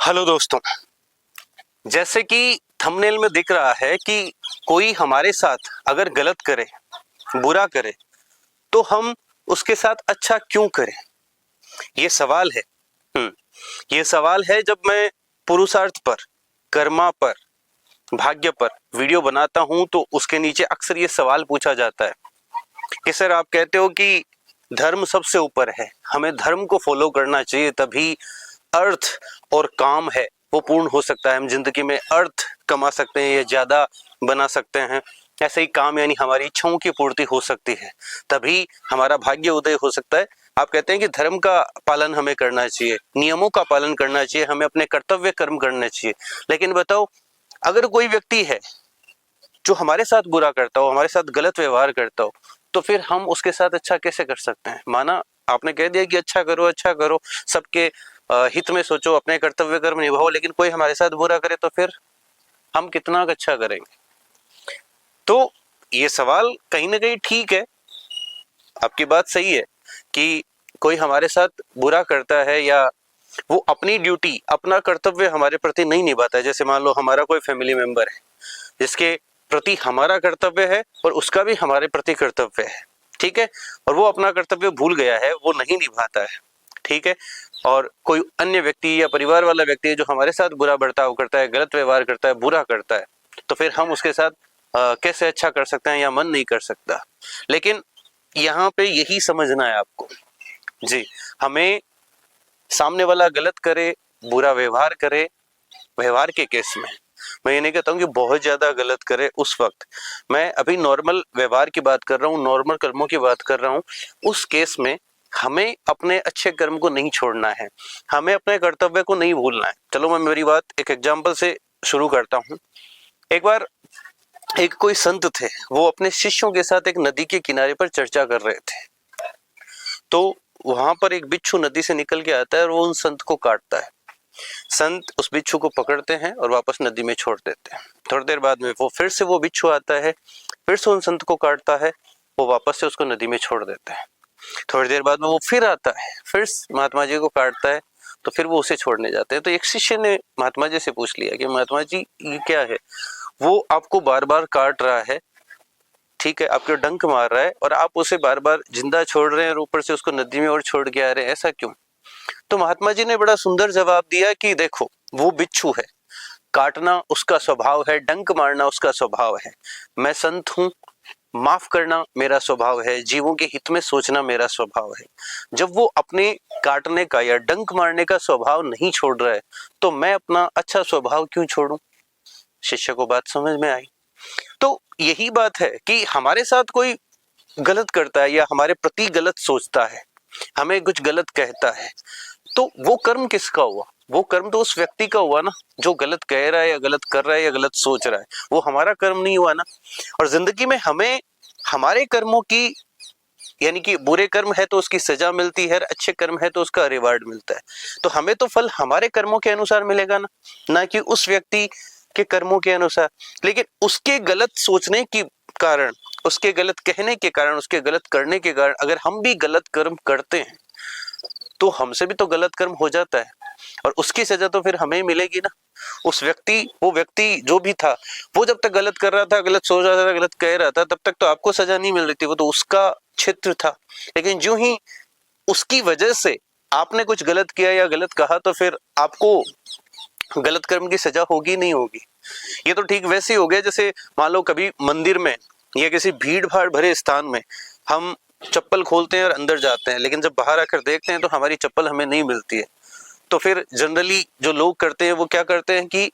Hello दोस्तों, जैसे कि थंबनेल में दिख रहा है कि कोई हमारे साथ अगर गलत करे, बुरा करे, तो हम उसके साथ अच्छा क्यों करें? ये सवाल है। ये सवाल है जब मैं पुरुषार्थ पर, कर्मा पर, भाग्य पर वीडियो बनाता हूं तो उसके नीचे अक्सर ये सवाल पूछा जाता है कि सर आप कहते हो कि धर्म सबसे ऊपर है, हमें धर्म को फॉलो करना चाहिए तभी अर्थ और काम है वो पूर्ण हो सकता है, हम जिंदगी में अर्थ कमा सकते हैं या ज्यादा बना सकते हैं, ऐसे ही काम यानी हमारी इच्छाओं की पूर्ति हो सकती है, तभी हमारा भाग्य उदय हो सकता है। आप कहते हैं कि धर्म का पालन हमें करना चाहिए, नियमों का पालन करना चाहिए, हमें अपने कर्तव्य कर्म करने चाहिए। लेकिन बताओ, अगर कोई व्यक्ति है जो हमारे साथ बुरा करता हो, हमारे साथ गलत व्यवहार करता हो, तो फिर हम उसके साथ अच्छा कैसे कर सकते हैं? माना आपने कह दिया कि अच्छा करो, सबके हित में सोचो, अपने कर्तव्य कर्म निभाओ, लेकिन कोई हमारे साथ बुरा करे तो फिर हम कितना अच्छा करेंगे? तो ये सवाल कहीं ना कहीं ठीक है, आपकी बात सही है कि कोई हमारे साथ बुरा करता है या वो अपनी ड्यूटी, अपना कर्तव्य हमारे प्रति नहीं निभाता है। जैसे मान लो हमारा कोई फैमिली मेंबर है जिसके प्रति हमारा कर्तव्य है और उसका भी हमारे प्रति कर्तव्य है, ठीक है, और वो अपना कर्तव्य भूल गया है, वो नहीं निभाता है, ठीक है, और कोई अन्य व्यक्ति या परिवार वाला व्यक्ति है जो हमारे साथ बुरा बर्ताव करता है, गलत व्यवहार करता है, बुरा करता है, तो फिर हम उसके साथ कैसे अच्छा कर सकते हैं या मन नहीं कर सकता। लेकिन यहाँ पे यही समझना है आपको जी, हमें सामने वाला गलत करे, बुरा व्यवहार करे, व्यवहार के केस में मैं ये नहीं कहता हूँ कि बहुत ज्यादा गलत करे उस वक्त, मैं अभी नॉर्मल व्यवहार की बात कर रहा हूँ, नॉर्मल कर्मों की बात कर रहा हूँ। उस केस में हमें अपने अच्छे कर्म को नहीं छोड़ना है, हमें अपने कर्तव्य को नहीं भूलना है। चलो मैं मेरी बात एक एग्जाम्पल से शुरू करता हूँ। एक बार एक कोई संत थे, वो अपने शिष्यों के साथ एक नदी के किनारे पर चर्चा कर रहे थे। तो वहां पर एक बिच्छू नदी से निकल के आता है और वो उन संत को काटता है। संत उस बिच्छू को पकड़ते हैं और वापस नदी में छोड़ देते हैं। थोड़ी देर बाद में वो फिर से वो बिच्छू आता है, फिर से उन संत को काटता है, वो वापस से उसको नदी में छोड़ देते हैं। थोड़ी देर बाद में वो फिर आता है, फिर महात्मा जी को काटता है, तो फिर वो उसे छोड़ने जाते हैं। तो एक शिष्य ने महात्मा जी से पूछ लिया कि महात्मा जी ये क्या है? वो आपको बार बार काट रहा है, ठीक है, आपको डंक मार रहा है और आप उसे बार बार जिंदा छोड़ रहे हैं और ऊपर से उसको नदी में और छोड़ के आ रहे हैं, ऐसा क्यों? तो महात्मा जी ने बड़ा सुंदर जवाब दिया कि देखो, वो बिच्छू है, काटना उसका स्वभाव है, डंक मारना उसका स्वभाव है, मैं संत हूं, माफ करना मेरा स्वभाव है, जीवों के हित में सोचना मेरा स्वभाव है। जब वो अपने काटने का या डंक मारने का स्वभाव नहीं छोड़ रहा है, तो मैं अपना अच्छा स्वभाव क्यों छोड़ूं? शिष्य को बात समझ में आई। तो यही बात है कि हमारे साथ कोई गलत करता है या हमारे प्रति गलत सोचता है, हमें कुछ गलत कहता है, तो वो कर्म किसका हुआ? वो कर्म तो उस व्यक्ति का हुआ ना, जो गलत कह रहा है या गलत कर रहा है या गलत सोच रहा है, वो हमारा कर्म नहीं हुआ ना। और जिंदगी में हमें हमारे कर्मों की, यानी कि बुरे कर्म है तो उसकी सजा मिलती है, अच्छे कर्म है तो उसका रिवार्ड मिलता है। तो हमें तो फल हमारे कर्मों के अनुसार मिलेगा ना कि उस व्यक्ति के कर्मों के अनुसार। लेकिन उसके गलत सोचने के कारण, उसके गलत कहने के कारण, उसके गलत करने के कारण अगर हम भी गलत कर्म करते हैं तो हमसे भी तो गलत कर्म हो जाता है और उसकी सजा तो फिर हमें मिलेगी ना। उस व्यक्ति, वो व्यक्ति जो भी था, वो जब तक गलत कर रहा था, गलत सोच रहा था, गलत कह रहा था, तब तक तो आपको सजा नहीं मिल रही थी, वो तो उसका क्षेत्र था। लेकिन जो ही उसकी वजह से आपने कुछ गलत किया या गलत कहा, तो फिर आपको गलत कर्म की सजा होगी नहीं होगी? ये तो ठीक वैसे ही हो गया जैसे मान लो कभी मंदिर में या किसी भीड़ भाड़ भरे स्थान में हम चप्पल खोलते हैं और अंदर जाते हैं, लेकिन जब बाहर आकर देखते हैं तो हमारी चप्पल हमें नहीं मिलती है। तो फिर जनरली जो लोग करते हैं वो क्या करते हैं कि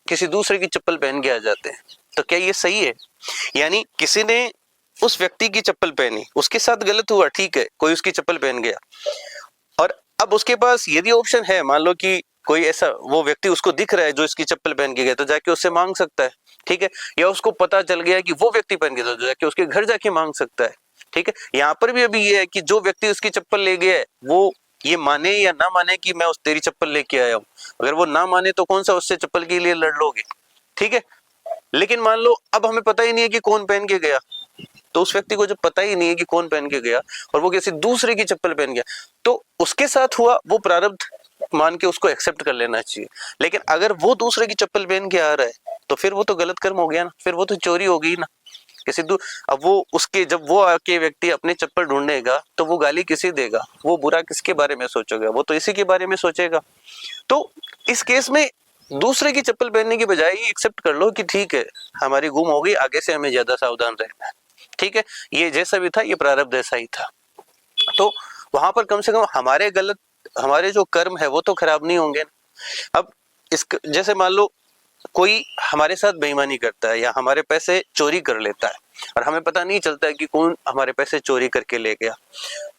किसी दूसरे की चप्पल पहन के आ जाते हैं। तो क्या ये सही है? यानी किसी ने उस व्यक्ति की चप्पल पहनी, उसके साथ गलत हुआ, ठीक है, कोई उसकी चप्पल पहन गया, और अब उसके पास यदि ऑप्शन है, मान लो कि कोई ऐसा वो व्यक्ति उसको दिख रहा है जो इसकी चप्पल पहन के गया, तो जाके उससे मांग सकता है, ठीक है, या उसको पता चल गया कि वो व्यक्ति पहन गया, तो जाके उसके घर जाके मांग सकता है, ठीक है। यहाँ पर भी अभी ये है कि जो व्यक्ति उसकी चप्पल ले गया है वो ये माने या ना माने कि मैं उस तेरी चप्पल लेके आया हूँ, अगर वो ना माने तो कौन सा उससे चप्पल के लिए लड़ लोगे, ठीक है। लेकिन मान लो अब हमें पता ही नहीं है कि कौन पहन के गया, तो उस व्यक्ति को जब पता ही नहीं है कि कौन पहन के गया और वो किसी दूसरे की चप्पल पहन गया, तो उसके साथ हुआ वो प्रारब्ध मान के उसको एक्सेप्ट कर लेना चाहिए। लेकिन अगर वो दूसरे की चप्पल पहन के आ रहा है तो फिर वो तो गलत कर्म हो गया ना, फिर वो तो चोरी हो गई ना। किसी अब वो उसके जब वो आके व्यक्ति अपने चप्पल ढूंढेगा तो वो गाली किसे देगा, वो बुरा किसके बारे में सोचेगा, वो तो इसी के बारे में सोचेगा। तो इस केस में दूसरे की चप्पल पहनने की बजाय ये एक्सेप्ट कर लो कि ठीक है हमारी गुम हो गई, आगे से हमें ज्यादा सावधान रहना है, ठीक है, ये जैसा भी था ये प्रारब्ध ऐसा ही था। तो वहां पर कम से कम हमारे जो कर्म है वो तो खराब नहीं होंगे। अब इस जैसे मान लो कोई हमारे साथ बेईमानी करता है या हमारे पैसे चोरी कर लेता है और हमें पता नहीं चलता है कि कौन हमारे पैसे चोरी करके ले गया,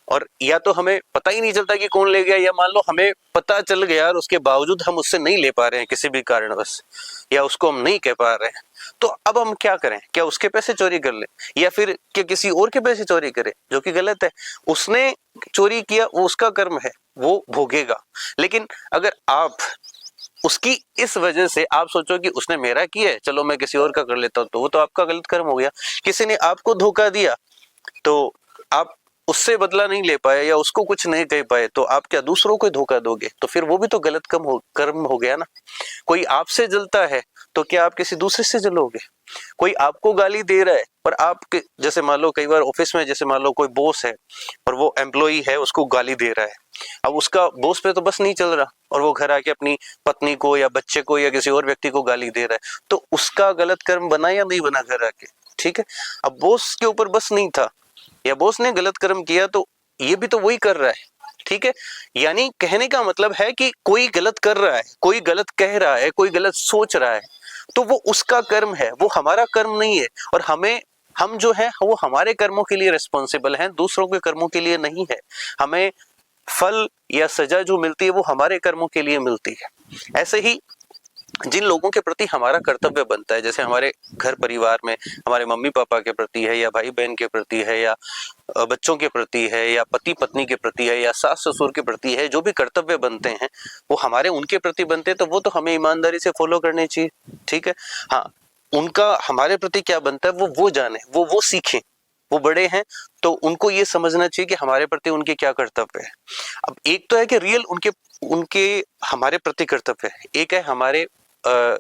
और या तो हमें पता ही नहीं चलता कि कौन ले गया, या मान लो हमें पता चल गया और उसके बावजूद हम उससे नहीं ले पा रहे हैं किसी भी कारणवश, या उसको हम नहीं कह पा रहे हैं, तो अब हम क्या करें? क्या उसके पैसे चोरी कर ले या फिर क्या किसी और के पैसे चोरी करें, जो कि गलत है। उसने चोरी किया वो उसका कर्म है, वो भोगेगा। लेकिन अगर आप उसकी इस वजह से आप सोचो कि उसने मेरा किया है चलो मैं किसी और का कर लेता हूं, तो वो तो आपका गलत कर्म हो गया। किसी ने आपको धोखा दिया तो आप उससे बदला नहीं ले पाए या उसको कुछ नहीं कह पाए, तो आप क्या दूसरों को धोखा दोगे? तो फिर वो भी तो गलत कर्म हो गया ना। कोई आपसे जलता है तो क्या आप किसी दूसरे से जलोगे? कोई आपको गाली दे रहा है पर आप जैसे मान लो कई बार ऑफिस में जैसे मान लो कोई बॉस है और वो एम्प्लॉई है उसको गाली दे रहा है, अब उसका बॉस पे तो बस नहीं चल रहा और वो घर आके अपनी पत्नी को या बच्चे को या किसी और व्यक्ति को गाली दे रहा है, तो उसका गलत कर्म बना या नहीं बना घर आके? ठीक है, अब बॉस के ऊपर बस नहीं था या बॉस ने गलत कर्म किया तो ये भी तो वही कर रहा है। ठीक है, यानी कहने का मतलब है कि कोई गलत कर रहा है, कोई गलत कह रहा है, कोई गलत सोच रहा है, तो वो उसका कर्म है, वो हमारा कर्म नहीं है। और हम जो है वो हमारे कर्मों के लिए रिस्पॉन्सिबल हैं, दूसरों के कर्मों के लिए नहीं है। हमें फल या सजा जो मिलती है वो हमारे कर्मों के लिए मिलती है। ऐसे ही जिन लोगों के प्रति हमारा कर्तव्य बनता है, जैसे हमारे घर परिवार में हमारे मम्मी पापा के प्रति है या भाई बहन के प्रति है या बच्चों के प्रति है या पति पत्नी के प्रति है या सास ससुर के प्रति है, जो भी कर्तव्य बनते हैं वो हमारे उनके प्रति बनते हैं, तो वो तो हमें ईमानदारी से फॉलो करने चाहिए। ठीक है, हाँ, उनका हमारे प्रति क्या बनता है वो जाने, वो सीखें, वो बड़े हैं तो उनको ये समझना चाहिए कि हमारे प्रति उनके क्या कर्तव्य है। अब एक तो है कि रियल उनके हमारे प्रति कर्तव्य है, एक है हमारे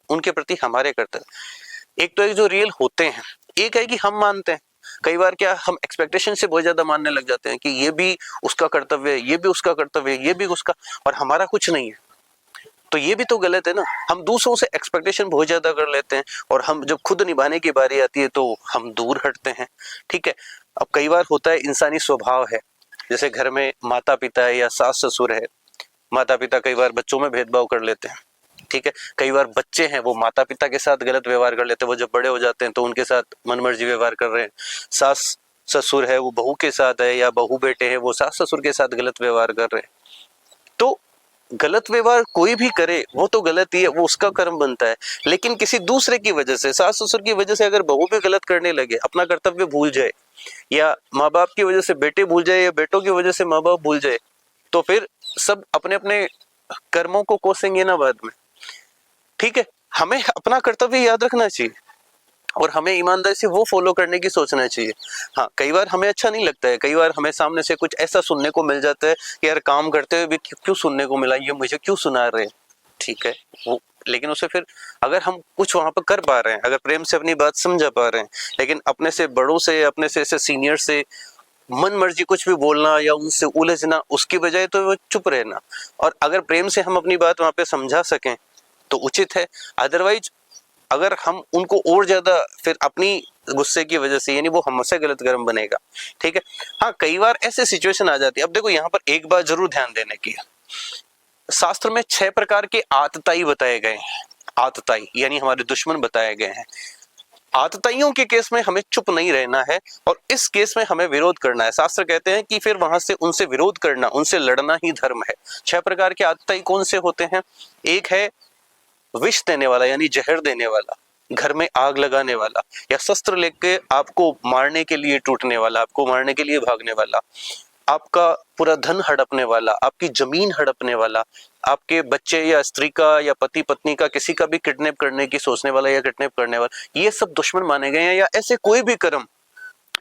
उनके प्रति हमारे कर्तव्य, एक तो है जो रियल होते हैं, एक है कि हम मानते हैं। कई बार क्या हम एक्सपेक्टेशन से बहुत ज्यादा मानने लग जाते हैं कि ये भी उसका कर्तव्य है, ये भी उसका कर्तव्य है, ये भी उसका, और हमारा कुछ नहीं है, तो ये भी तो गलत है ना। हम दूसरों से एक्सपेक्टेशन बहुत ज्यादा कर लेते हैं और हम जब खुद निभाने की बारी आती है तो हम दूर हटते हैं। ठीक है, अब कई बार होता है इंसानी स्वभाव है, जैसे घर में माता पिता है या सास ससुर है, माता पिता कई बार बच्चों में भेदभाव कर लेते हैं। ठीक है, कई बार बच्चे हैं वो माता पिता के साथ गलत व्यवहार कर लेते हैं, वो जब बड़े हो जाते हैं तो उनके साथ मनमर्जी व्यवहार कर रहे हैं। सास ससुर है वो बहू के साथ है या बहू बेटे हैं वो सास ससुर के साथ गलत व्यवहार कर रहे हैं। तो गलत व्यवहार कोई भी करे वो तो गलत ही है, वो उसका कर्म बनता है। लेकिन किसी दूसरे की वजह से, सास ससुर की वजह से अगर बहू भी गलत करने लगे, अपना कर्तव्य भूल जाए, या माँ बाप की वजह से बेटे भूल जाए या बेटों की वजह से माँ बाप भूल जाए, तो फिर सब अपने अपने कर्मों को कोसेंगे ना बाद में। ठीक है, हमें अपना कर्तव्य याद रखना चाहिए और हमें ईमानदारी से वो फॉलो करने की सोचना चाहिए। हाँ, कई बार हमें अच्छा नहीं लगता है, कई बार हमें सामने से कुछ ऐसा सुनने को मिल जाता है कि यार काम करते हुए भी क्यों सुनने को मिला, ये मुझे क्यों सुना रहे हैं। ठीक है, वो लेकिन उसे फिर अगर हम कुछ वहां पर कर पा रहे हैं, अगर प्रेम से अपनी बात समझा पा रहे हैं, लेकिन अपने से बड़ों से, अपने से ऐसे सीनियर से मन मर्जी कुछ भी बोलना या उनसे उलझना, उसकी बजाय तो वो चुप रहना। और अगर प्रेम से हम अपनी बात वहां पे समझा सकें तो उचित है। अदरवाइज अगर हम उनको और ज्यादा फिर अपनी गुस्से की वजह से, यानी वो हमसे गलत कर्म बनेगा। ठीक है, हाँ, कई बार ऐसे सिचुएशन आ जाती है। अब देखो यहाँ पर एक बात जरूर ध्यान देने की है, शास्त्र में 6 प्रकार के आतताई बताए गए हैं। आतताई यानी हमारे दुश्मन बताए गए हैं। आतताइयों के केस में हमें चुप नहीं रहना है और इस केस में हमें विरोध करना है। शास्त्र कहते हैं कि फिर वहां से उनसे विरोध करना, उनसे लड़ना ही धर्म है। 6 प्रकार के आतताई कौन से होते हैं? एक है विष देने वाला यानी जहर देने वाला, घर में आग लगाने वाला, या शस्त्र लेके आपको मारने के लिए टूटने वाला, आपको मारने के लिए भागने वाला, आपका पूरा धन हड़पने वाला, आपकी जमीन हड़पने वाला, आपके बच्चे या स्त्री का या पति पत्नी का किसी का भी किडनैप करने की सोचने वाला या किडनैप करने वाला, ये सब दुश्मन माने गए हैं। या ऐसे कोई भी कर्म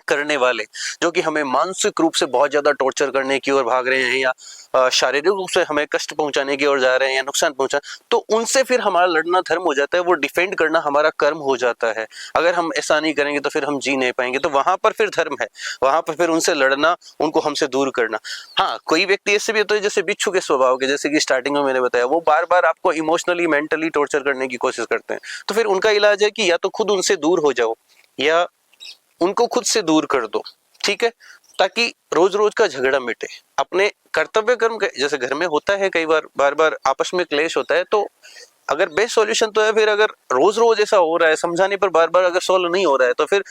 करने वाले, जो कि हमें मानसिक रूप से बहुत ज्यादा टॉर्चर करने की ओर भाग रहे हैं या शारीरिक रूप से हमें कष्ट पहुंचाने की ओर जा रहे हैं या नुकसान पहुंचा, तो उनसे फिर हमारा लड़ना धर्म हो जाता है, वो डिफेंड करना हमारा कर्म हो जाता है। अगर हम ऐसा नहीं करेंगे तो फिर हम जी नहीं पाएंगे, तो वहां पर फिर धर्म है, वहां पर फिर उनसे लड़ना, उनको हमसे दूर करना। हाँ, कोई व्यक्ति ऐसे भी होते हैं जैसे बिच्छू के स्वभाव के, जैसे कि स्टार्टिंग में मैंने बताया, वो बार बार आपको इमोशनली मेंटली टॉर्चर करने की कोशिश करते हैं। तो फिर उनका इलाज है कि या तो खुद उनसे दूर हो जाओ या उनको खुद से दूर कर दो, ठीक है, ताकि रोज रोज का झगड़ा मिटे। अपने कर्तव्य कर्म जैसे घर में होता है, कई बार बार बार आपस में क्लेश होता है, तो अगर बेस्ट सॉल्यूशन तो है फिर, अगर रोज रोज ऐसा हो रहा है, समझाने पर बार बार अगर सॉल्व नहीं हो रहा है, तो फिर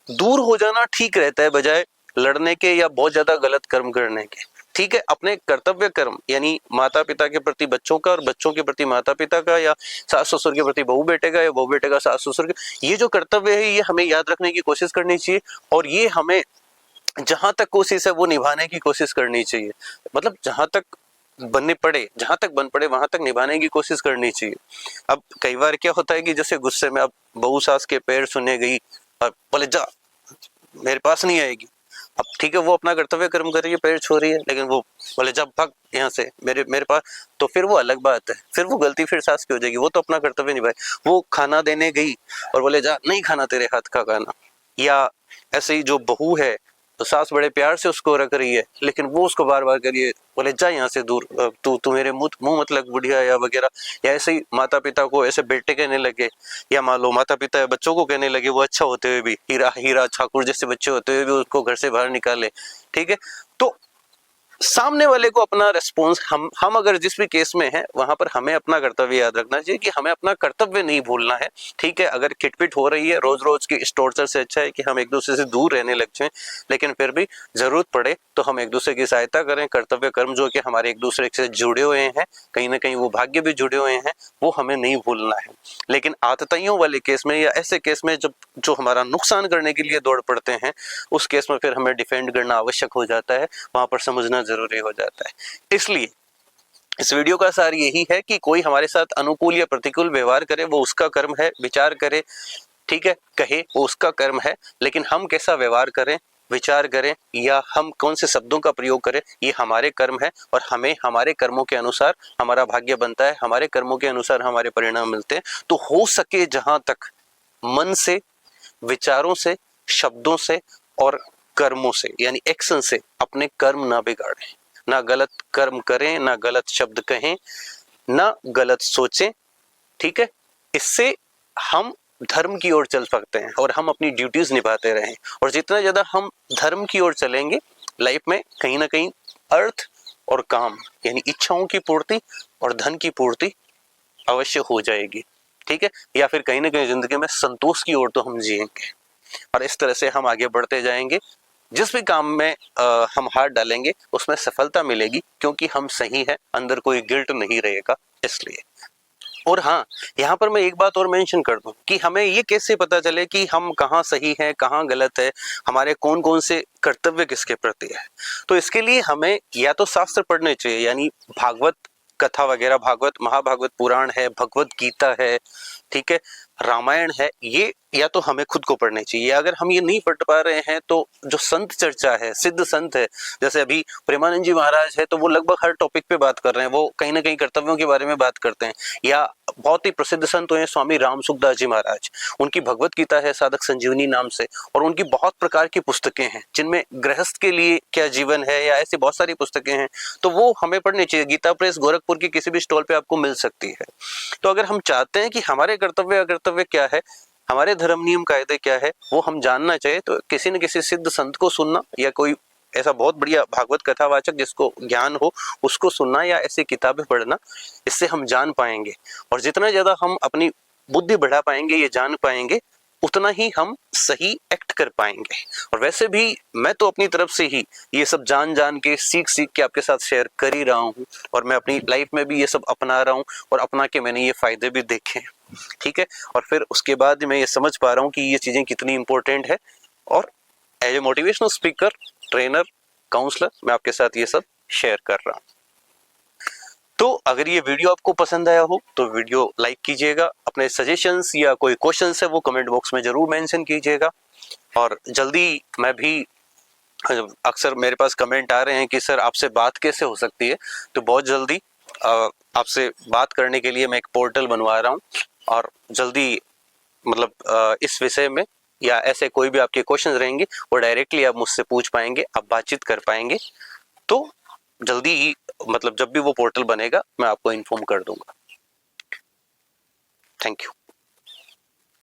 दूर हो जाना ठीक रहता है, बजाय लड़ने के या बहुत ज्यादा गलत कर्म करने के। ठीक है, अपने कर्तव्य कर्म यानी माता पिता के प्रति बच्चों का और बच्चों के प्रति माता पिता का, या सास ससुर के प्रति बहू बेटे का, या बहू बेटे का सास ससुर के, ये जो कर्तव्य है ये हमें याद रखने की कोशिश करनी चाहिए, और ये हमें जहां तक कोशिश है वो निभाने की कोशिश करनी चाहिए। मतलब जहां तक बन पड़े वहां तक निभाने की कोशिश करनी चाहिए। अब कई बार क्या होता है कि जैसे गुस्से में अब बहू सास के पैर सुने गई और बोले जा मेरे पास नहीं आएगी, अब ठीक है वो अपना कर्तव्य कर्म कर रही है, पैर छू रही है, लेकिन वो बोले जा भाग यहाँ से मेरे पास, तो फिर वो अलग बात है, फिर वो गलती फिर सास की हो जाएगी, वो तो अपना कर्तव्य निभाए। वो खाना देने गई और बोले जा नहीं खाना तेरे हाथ का खाना, या ऐसे ही जो बहू है तो सास बड़े प्यार से उसको रख रही है, लेकिन वो उसको बार बार करिए बोले जा यहाँ से दूर, तू मेरे मुंह मत लग बुढ़िया या वगैरह। या ऐसे ही माता पिता को ऐसे बेटे कहने लगे, या मान लो माता पिता बच्चों को कहने लगे, वो अच्छा होते हुए भी, हीरा ठाकुर जैसे बच्चे होते हुए भी उसको घर से बाहर निकाले। ठीक है, तो सामने वाले को अपना रिस्पॉन्स, हम अगर जिस भी केस में हैं वहां पर हमें अपना कर्तव्य याद रखना चाहिए कि हमें अपना कर्तव्य नहीं भूलना है। ठीक है, अगर खिटपिट हो रही है रोज रोज की इस टॉर्चर से अच्छा है कि हम एक दूसरे से दूर रहने लग जाएं, लेकिन फिर भी जरूरत पड़े तो हम एक दूसरे की सहायता करें। कर्तव्य कर्म जो कि हमारे एक दूसरे से जुड़े हुए हैं, कहीं ना कहीं वो भाग्य भी जुड़े हुए हैं, वो हमें नहीं भूलना है। लेकिन आतताइयों वाले केस में या ऐसे केस में जब जो हमारा नुकसान करने के लिए दौड़ पड़ते हैं, उस केस में फिर हमें डिफेंड करना आवश्यक हो जाता है, वहां पर समझना जरूरी हो जाता है। इसलिए इस वीडियो का सार यही है कि कोई हमारे साथ अनुकूल या प्रतिकूल व्यवहार करे वो उसका कर्म है, विचार करे, ठीक है, कहे वो उसका कर्म है, लेकिन हम कैसा व्यवहार करें, विचार करें, या हम कौन से शब्दों का प्रयोग करें, ये हमारे कर्म है, और हमें हमारे कर्मों के अनुसार हमारा भाग्य बनता है, हमारे कर्मों के अनुसार हमारे परिणाम मिलते हैं। तो हो सके जहां तक मन से, विचारों से, शब्दों से और कर्मों से यानी एक्शन से अपने कर्म ना बिगाड़ें, ना गलत कर्म करें, ना गलत शब्द कहें, ना गलत सोचें। ठीक है, इससे हम धर्म की ओर चल सकते हैं और हम अपनी ड्यूटीज निभाते रहें। और जितना ज्यादा हम धर्म की ओर चलेंगे, लाइफ में कहीं ना कहीं अर्थ और काम यानी इच्छाओं की पूर्ति और धन की पूर्ति अवश्य हो जाएगी। ठीक है, या फिर कहीं ना कहीं जिंदगी में संतोष की ओर तो हम जिएंगे, और इस तरह से हम आगे बढ़ते जाएंगे। जिस भी काम में हम हाथ डालेंगे उसमें सफलता मिलेगी, क्योंकि हम सही हैं, अंदर कोई गिल्ट नहीं रहेगा इसलिए। और हाँ, यहाँ पर मैं एक बात और मेंशन कर दूं कि हमें ये कैसे पता चले कि हम कहाँ सही हैं, कहाँ गलत है, हमारे कौन कौन से कर्तव्य किसके प्रति है। तो इसके लिए हमें या तो शास्त्र पढ़ने चाहिए, यानी भागवत कथा वगैरह, भागवत महाभागवत पुराण है, भगवत गीता है, ठीक है, रामायण है, ये या तो हमें खुद को पढ़ने चाहिए। अगर हम ये नहीं पढ़ पा रहे हैं तो जो संत चर्चा है, सिद्ध संत है, जैसे अभी प्रेमानंद जी महाराज है, तो वो लगभग हर टॉपिक पे बात कर रहे हैं, वो कहीं ना कहीं कर्तव्यों के बारे में बात करते हैं। या बहुत ही प्रसिद्ध संत हुए स्वामी राम सुखदास जी महाराज, उनकी भगवत गीता है साधक संजीवनी नाम से, और उनकी बहुत प्रकार की पुस्तकें हैं जिनमें गृहस्थ के लिए क्या जीवन है या ऐसी बहुत सारी पुस्तकें हैं, तो वो हमें पढ़नी चाहिए। गीता प्रेस गोरखपुर की किसी भी स्टॉल पे आपको मिल सकती है। तो अगर हम चाहते हैं कि हमारे कर्तव्य अकर्तव्य क्या है, हमारे धर्म नियम कायदे क्या है, वो हम जानना चाहे, तो किसी न किसी सिद्ध संत को सुनना, या कोई ऐसा बहुत बढ़िया भागवत कथावाचक जिसको ज्ञान हो उसको सुनना, या ऐसी किताबें पढ़ना, इससे हम जान पाएंगे। और जितना ज्यादा हम अपनी बुद्धि बढ़ा पाएंगे, ये जान पाएंगे, उतना ही हम सही एक्ट कर पाएंगे। और वैसे भी मैं तो अपनी तरफ से ही ये सब जान जान के, सीख सीख के आपके साथ शेयर कर ही रहा हूँ, और मैं अपनी लाइफ में भी ये सब अपना रहा हूँ, और अपना के मैंने ये फायदे भी देखे हैं। ठीक है, और फिर उसके बाद मैं ये समझ पा रहा हूँ कि ये चीजें कितनी इंपॉर्टेंट है, और as a motivational speaker, trainer, counsellor, मैं आपके साथ ये सब शेयर कर रहा हूँ। तो अगर ये वीडियो आपको पसंद आया हो तो वीडियो लाइक कीजिएगा, अपने सजेशंस या कोई क्वेश्चंस है वो कमेंट बॉक्स में जरूर मेंशन कीजिएगा। और जल्दी मैं भी, अक्सर मेरे पास कमेंट आ रहे हैं कि सर आपसे बात कैसे हो सकती है, तो बहुत जल्दी आपसे बात करने के लिए मैं एक पोर्टल बनवा रहा हूँ और जल्दी मतलब इस विषय में या ऐसे कोई भी आपके क्वेश्चन रहेंगे वो डायरेक्टली आप मुझसे पूछ पाएंगे, आप बातचीत कर पाएंगे। तो जल्दी ही मतलब जब भी वो पोर्टल बनेगा मैं आपको इन्फॉर्म कर दूंगा। Thank you.